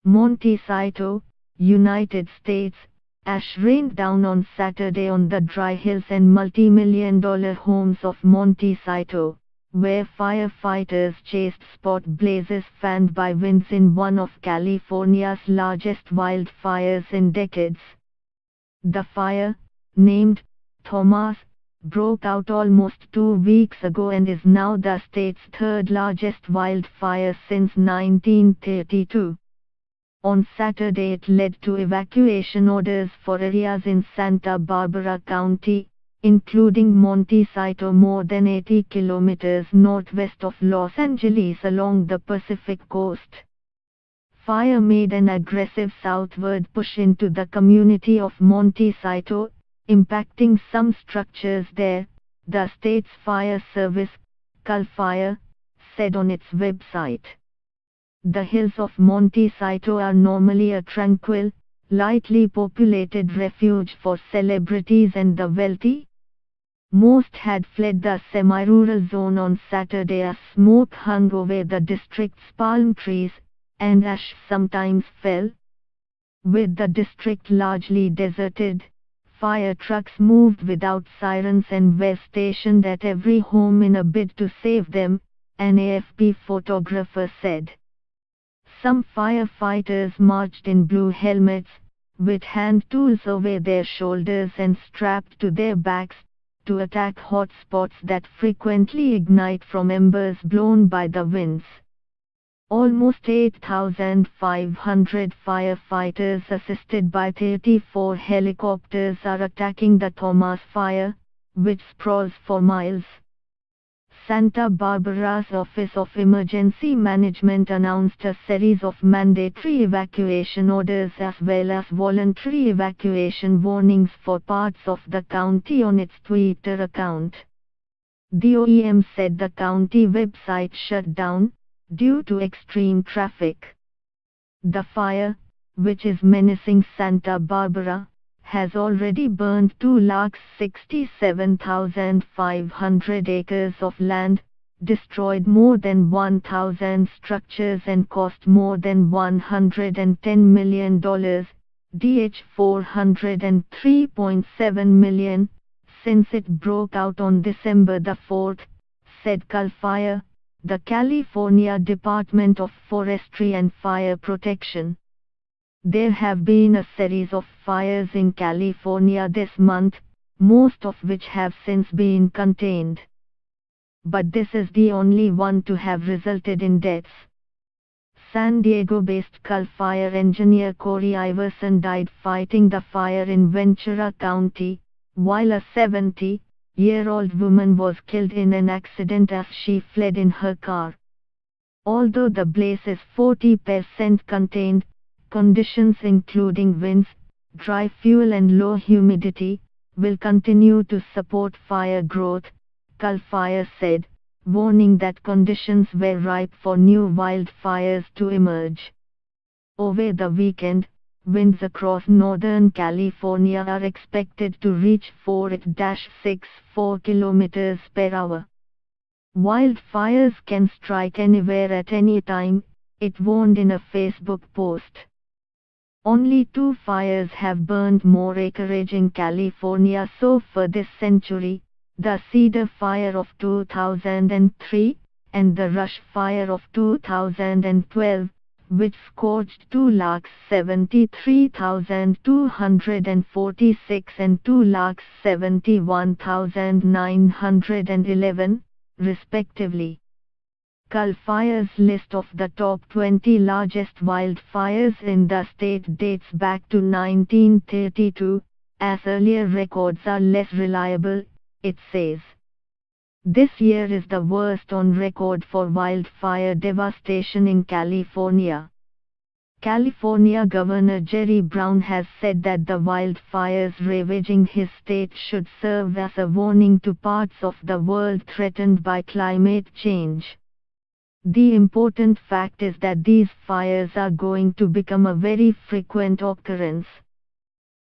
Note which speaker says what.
Speaker 1: Montecito, United States. Ash rained down on Saturday on the dry hills and multi-million-dollar homes of Montecito, where firefighters chased spot blazes fanned by winds in one of California's largest wildfires in decades. The fire, named Thomas, broke out almost 2 weeks ago and is now the state's third largest wildfire since 1932. On Saturday it led to evacuation orders for areas in Santa Barbara County, including Montecito, more than 80 kilometers northwest of Los Angeles along the Pacific coast. Fire made an aggressive southward push into the community of Montecito, impacting some structures there, the state's fire service, wildfire, said on its website. The hills of Montecito are normally a tranquil, lightly populated refuge for celebrities and the wealthy. Most had fled the semi-rural zone on Saturday as smoke hung over the district's palm trees, and ash sometimes fell. With the district largely deserted, fire trucks moved without sirens and were stationed at every home in a bid to save them, an AFP photographer said. Some firefighters marched in blue helmets, with hand tools over their shoulders and strapped to their backs, to attack hot spots that frequently ignite from embers blown by the winds. Almost 8,500 firefighters assisted by 34 helicopters are attacking the Thomas fire, which sprawls for miles. Santa Barbara's Office of Emergency Management announced a series of mandatory evacuation orders as well as voluntary evacuation warnings for parts of the county on its Twitter account. The OEM said the county website shut down due to extreme traffic. The fire, which is menacing Santa Barbara, has already burned 267,500 acres of land, destroyed more than 1,000 structures and cost more than $110 million, $403.7 million, since it broke out on December 4, said CAL FIRE, the California Department of Forestry and Fire Protection. There have been a series of fires in California this month, most of which have since been contained. But this is the only one to have resulted in deaths. San Diego-based CAL FIRE engineer Corey Iverson died fighting the fire in Ventura County, while a 70-year-old woman was killed in an accident as she fled in her car. Although the blaze is 40% contained, conditions including winds, dry fuel and low humidity, will continue to support fire growth, CAL FIRE said, warning that conditions were ripe for new wildfires to emerge. Over the weekend, winds across Northern California are expected to reach 4-64 km per hour. Wildfires can strike anywhere at any time, it warned in a Facebook post. Only 2 fires have burned more acreage in California so far this century, the Cedar Fire of 2003, and the Rush Fire of 2012, which scorched 273,246 and 271,911, respectively. CAL FIRE's list of the top 20 largest wildfires in the state dates back to 1932, as earlier records are less reliable, it says. This year is the worst on record for wildfire devastation in California. California Governor Jerry Brown has said that the wildfires ravaging his state should serve as a warning to parts of the world threatened by climate change. The important fact is that these fires are going to become a very frequent occurrence.